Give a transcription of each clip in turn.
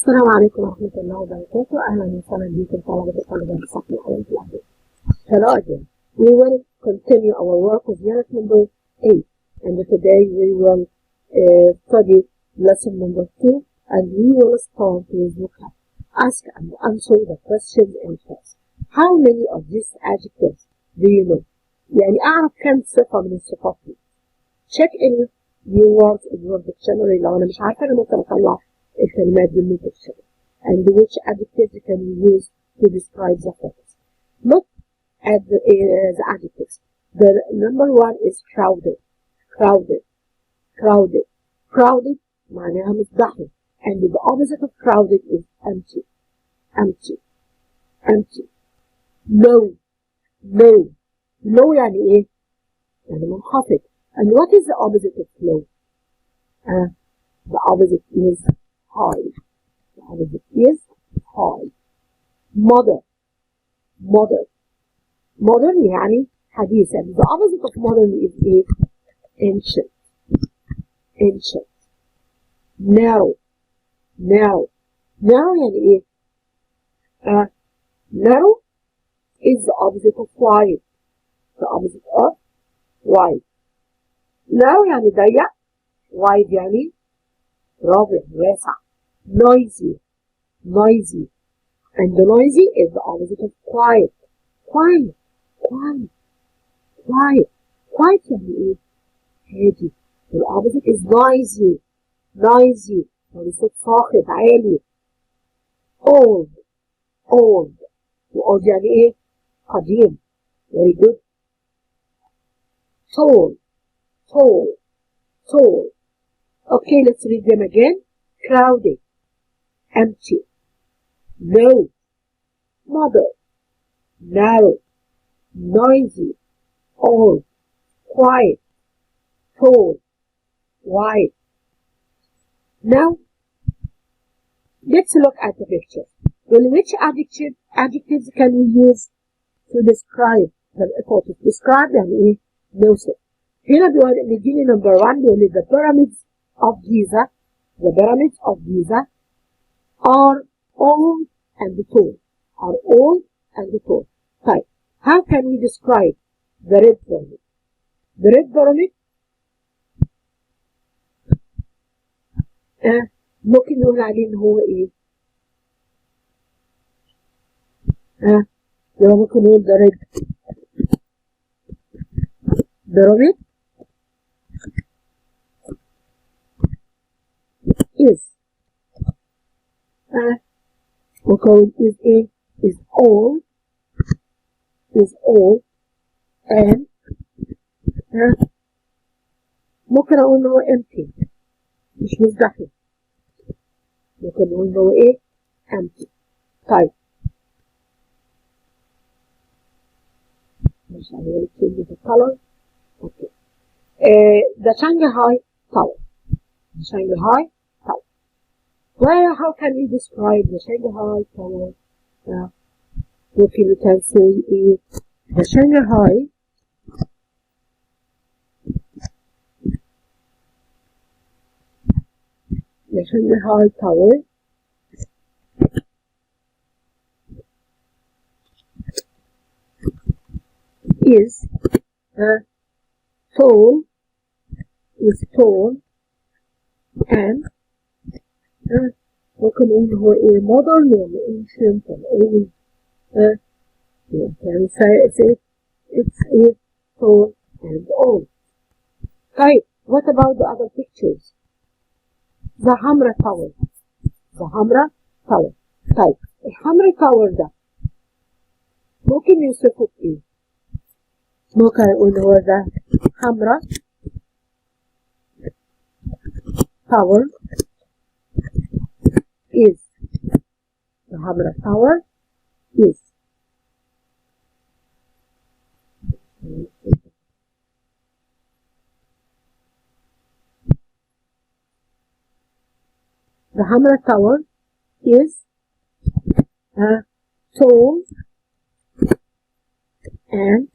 السلام عليكم ورحمة الله وبركاته. أهلا وسهلا بكم طلبة وطالبات الصف الأول في الإعدادي. Hello again. We will continue our work with unit number 8, and today we will study lesson number 2, and we will start with vocab. Ask and answer the questions in class. How many of these adjectives do you know? يعني أعرف كم صفة من الصفات دي. Check any new words in your dictionary. لو أنا مش عارفة أنا ممكن أطلع الكلمات دي من الدكشنري. And which adjectives can you use to describe the photos? Look at the adjectives. The number one is crowded. Crowded. Crowded. Crowded معناها مزدحم. And the opposite of crowded is empty. Empty. Empty. Low. Low. Low يعني إيه؟ يعني منخفض. And what is the opposite of low? The opposite is high. The opposite is high. Modern. Modern. Modern يعني حديثا. The opposite of modern is ancient. Ancient. Narrow. Narrow. Narrow يعني ايه؟ Narrow is the opposite of wide. The opposite of wide. Narrow يعني ضيق. Wide يعني رابع واسع. Noisy. Noisy. And the noisy is the opposite of quiet. Quiet. Quiet. Quiet. Quiet يعني ايه؟ هادي. The opposite is noisy. Noisy. يعني صوت صاخب عالي. Old. Old. old يعني ايه؟ قديم. Very good. Tall. Tall. Tall. Okay, let's read them again. Crowded. Empty. Low. Moderate. Narrow. Noisy. Old. Quiet. Tall. Wide. Now, let's look at the picture. Well, which adjectives can we use to describe the photo? Describe يعني ايه؟ نوصف. هنا بيديني number 1 بيقول لي the pyramids of Giza. The pyramids of Giza are old and tall. Are old and tall. طيب, how can we describe the red pyramid? The red pyramid ممكن نقول عليه ان هو ايه؟ يبقى ممكن نقول the red pyramid is ممكن is ايه؟ is old and ممكن اقول ان هو empty مش مزدحم. ممكن نقول ان هو ايه؟ empty. طيب مش هنقول change the color. Okay. The Shanghai Tower. The Shanghai Tower. Well, how can we describe the Shanghai Tower? Okay, we can say the Shanghai Tower is tall and ممكن نقول هو ايه modern ولا ancient ولا old. You can say it's tall and old. طيب, what about the other pictures? The Hamra Tower. The Hamra Tower. طيب, الحمرا Tower ده ممكن يوصفه بإيه؟ ممكن نقول هو ده حمرا Tower is. The Hamra Tower is. The Hamra Tower is tall and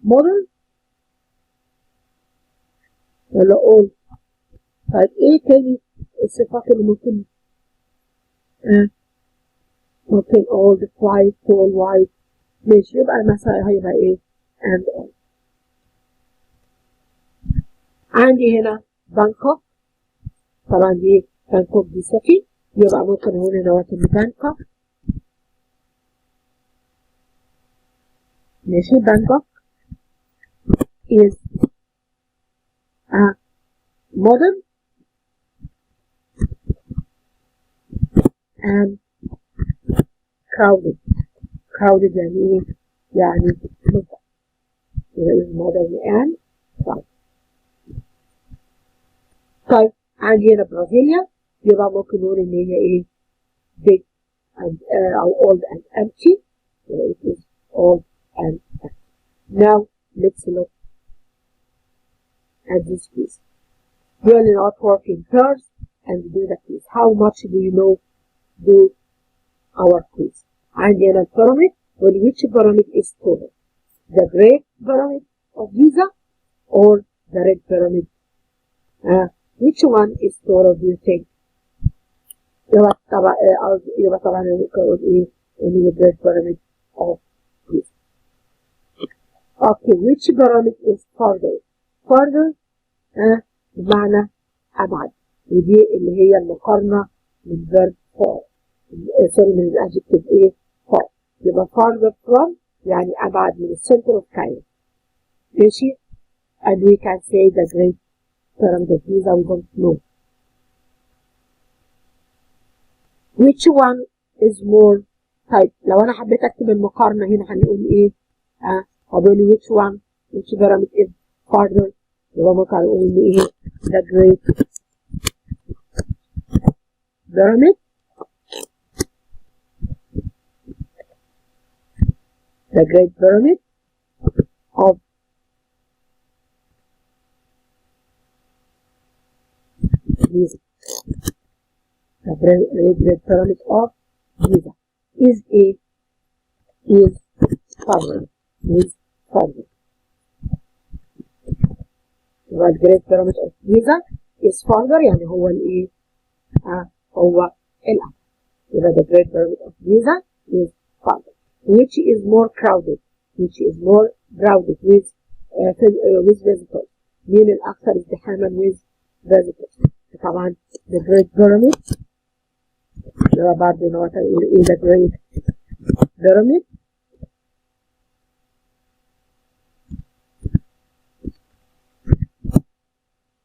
modern. ولا all؟ طيب ايه تاني الصفات اللي ممكن old, quiet, tall, wide. ماشي، يبقى مثلا هيبقى ايه and all. عندي هنا بانكوك، طبعا دي بانكوك دي city، يبقى ممكن اقول هنا وقت بانكوك. ماشي، بانكوك is a modern and crowded يعني ايه؟ يعني مزدحم. يبقى is modern and crowded. طيب عندي هنا برازيليا، يبقى ممكن نقول ان هي ايه؟ big and أو old and empty. يبقى it is old and empty. Now let's look at this piece. We will not work in pairs and do the quiz. How much do you know do our quiz? عندي هنا البيراميد. Well, which pyramid is taller? The Great Pyramid of Giza or the Red Pyramid? Which one is taller, do you think? يبقى طبعا نقول ايه؟ the Great Pyramid of Giza. Okay, which pyramid is farther? Farther بمعنى أبعد، ودي اللي هي المقارنة من verb far. سوري، من الادجكتيف ايه؟ far. يبقى farther from يعني أبعد من السنتر of Cairo. ماشي؟ and we can say the Great Pyramid of Giza, we don't know. Which one is more? طيب لو أنا حبيت أكتب المقارنة هنا هنقول إيه؟ هقول which one, which pyramid is farther؟ يبقى ممكن نقول إن إيه؟ the Great Pyramid. The Great Pyramid of Giza. The Great Pyramid of Giza is farther. Is farther. The Great Pyramid of Giza is farther يعني هو الإيه؟ هو الأعلى. يبقى the Great Pyramid of Giza is farther. Which is more crowded? Which is more crowded with visitors? مين الأكثر ازدحاما with visitors؟ طبعا the Great Pyramid. يبقى برضه نقول إيه the Great Pyramid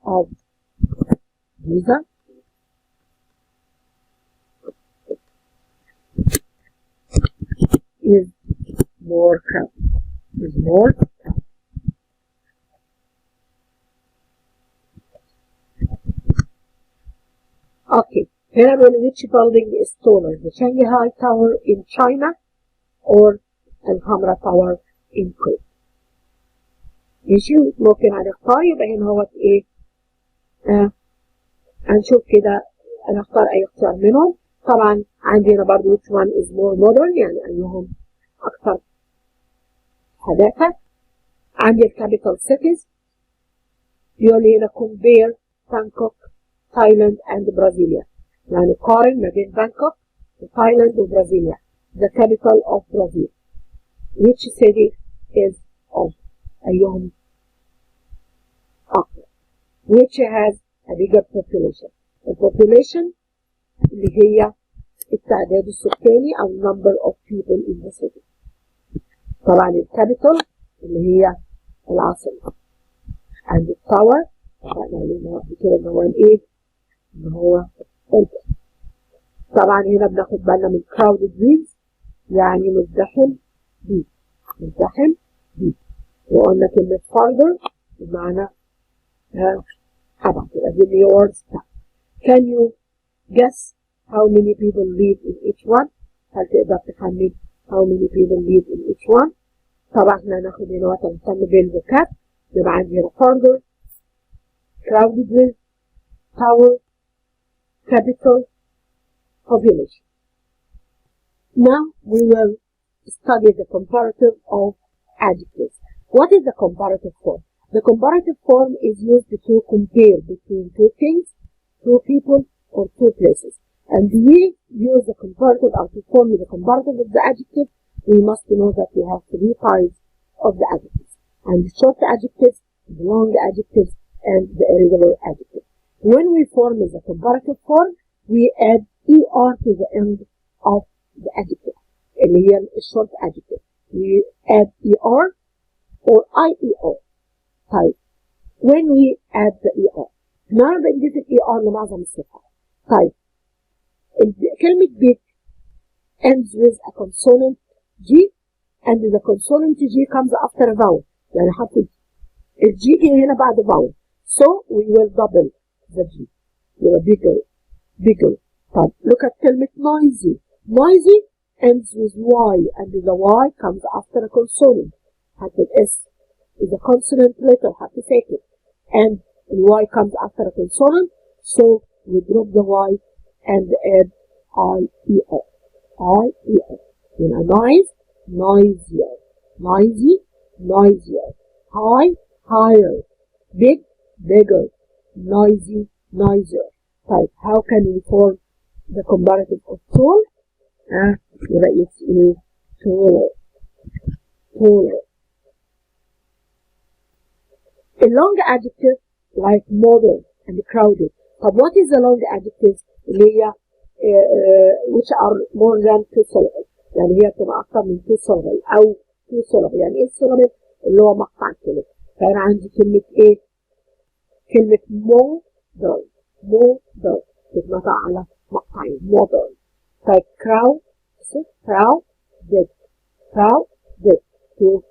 of Giza is more crowded. Is more crowded. Okay, here which building is taller, the Shanghai Tower in China or الحمرا Tower in Kuwait? ماشي، ممكن هنختار. يبقى هنا هو ايه؟ هنشوف كده هنختار اي اختيار منهم. طبعا عندي هنا برضه which one is more modern يعني ايهم اكثر حداثة. عندي الكابيتال cities، يقول لي هنا compare بانكوك تايلاند and برازيليا، يعني قارن ما بين بانكوك وتايلاند وبرازيليا. the capital of Brazil. which city is of أيهم أكثر. which has a bigger population. الpopulation اللي هي التعداد السكاني أو number of people in the city. طبعا الكابيتال اللي هي العاصمة. and التاور طبعا علينا كده ان هو الايه؟ ان هو البيت. طبعا هنا بناخد بالنا من crowded with يعني مزدحم بيه. مزدحم بيه. وقلنا كلمة farther بمعنى أبعد. يبقى دي اللي words بتاعت. Can you guess how many people live in each one؟ هل تقدر تخمن how many people live in each one؟ طبعا احنا هناخد هنا وقت نهتم بالفوكاب. يبقى عندي هنا farther، crowded with، tower، capital، population. Now we will study the comparative of adjectives. What is the comparative form? The comparative form is used to compare between two things, two people, or two places. And we use the comparative, or to form the comparative of the adjective, we must know that we have three types of the adjectives. And the short adjectives, the long adjectives, and the irregular adjectives. When we form the comparative form, we add ER to the end of the adjective. اللي هي الشورت adjective. We add ER or IER. طيب. When we add the ER. نعم بنضيف ال ER لمعظم الصفات. طيب. كلمة big ends with a consonant G and the consonant G comes after a vowel. يعني حرف ال G جه هنا بعد vowel. So we will double the G. يبقى bigger. طيب. Look at كلمة noisy. Noisy ends with Y and the Y comes after a consonant. حرف ال S is a consonant letter, حرف ساكن. And the Y comes after a consonant. So we drop the Y and add I-E-R. I-E-R. You know, noise, noisier. Noisy, noisier. High, higher. Big, bigger. Noisy, noisier. Type. How can we form the comparative of tall? يبقى it's taller. Taller. A long adjective like modern and crowded. But what is the long adjectives اللي هي which are more than 2 syllables؟ يعني هي بتبقى أكتر من 2 syllables أو 2 syllables. يعني إيه syllable؟ اللي هو مقطع الكلمة. فأنا عندي كلمة إيه؟ كلمة modern. modern بتتنطق على مقطعين. modern. طيب crowded. 2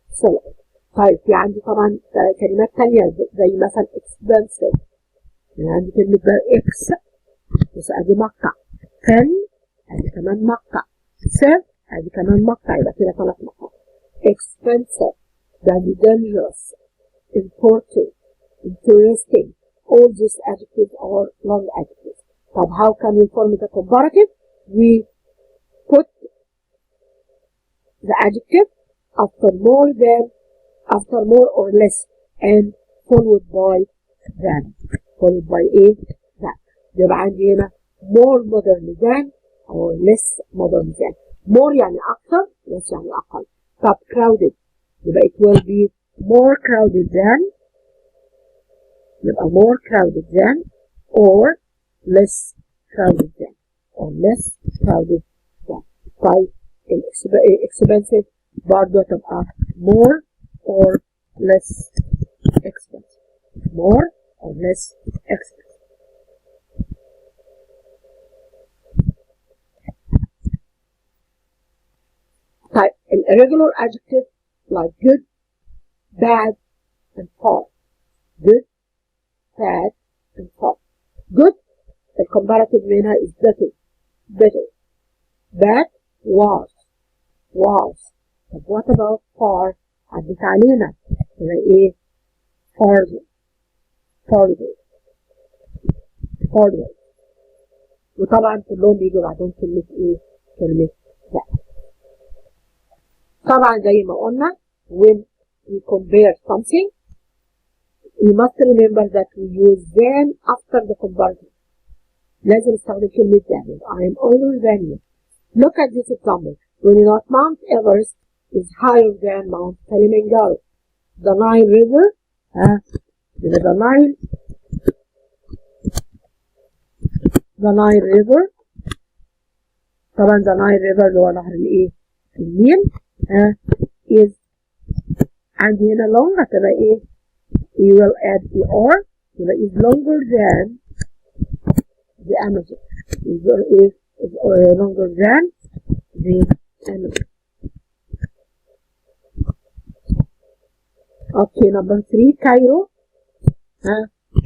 syllables. طيب في عندي طبعا كلمات تانية زي مثلا expensive. يعني عندي كلمة X بس ادي مقطع. pen ادي كمان مقطع. serve ادي كمان مقطع. يبقى كده 3 مقاطع. expensive then dangerous, important, interesting. All these adjectives are long adjectives. طب how can we form the comparative? We put the adjective after more or less and followed by than. followed by ايه؟ that. يبقى عندي هنا more modern than or less modern than. more يعني أكثر, less يعني أقل. طب crowded يبقى it will be more crowded than. يبقى more crowded than or less crowded than. or less crowded than. طيب expensive برضه تبقى more or less expensive. more or less expensive. Type an irregular adjective like good, bad, and far. Good, bad, and far. Good, the comparative manner is better. Bad, worse. But what about far? عدت علينا يبقى ايه؟ farther. وطبعا كلهم بيجوا بعدهم كلمة ايه؟ كلمة لا. طبعا زي ما قلنا when we compare something we must remember that we use than after the comparative. لازم نستخدم كلمة than. I am older than you. Look at this example. When not Mount Everest is higher than Mount Kilimanjaro. The Nile River, the Nile River, طبعا the Nile River اللي هو نهر الايه؟ النيل is عندي هنا long هتبقى ايه؟ we will add the or يبقى is longer than the Amazon. is longer than the Amazon. Okay, number 3 Cairo.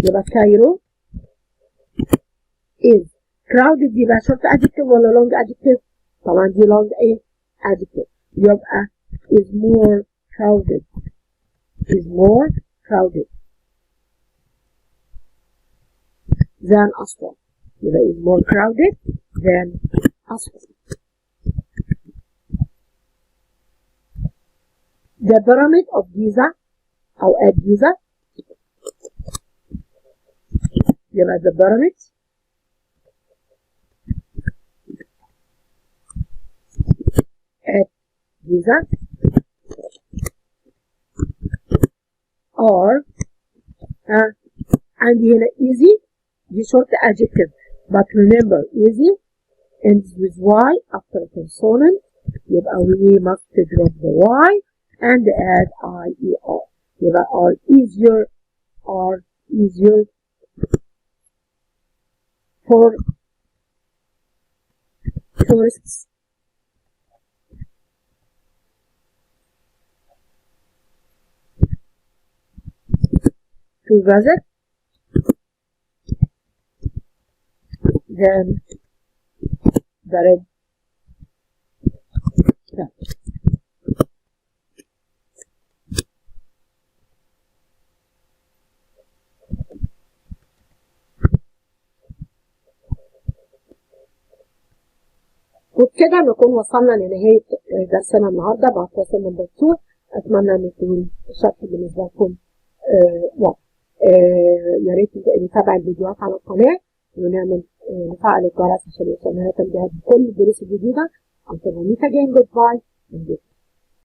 يبقى Cairo is crowded. يبقى short adjective ولا long adjective؟ طبعا دي long ايه؟ adjective. يبقى is more crowded. than Aswan. يبقى is more crowded than Aswan. The pyramid of Giza أو add user يبقى the pyramid add user or عندي هنا easy دي short adjective but remember easy ends with y after a consonant يبقى we must drop the y and add ier يبقى are easier for tourists to visit than the red flag. وبكده نكون وصلنا لنهاية درسنا النهارده بعد lesson number 2. أتمنى أن يكون الشرح بالنسبة لكم واضح. يا ريت نتابع الفيديوهات على القناة ونعمل نفعل الجرس عشان يوصلنا تنبيهات بكل الدروس الجديدة. Until we meet again, goodbye and goodbye.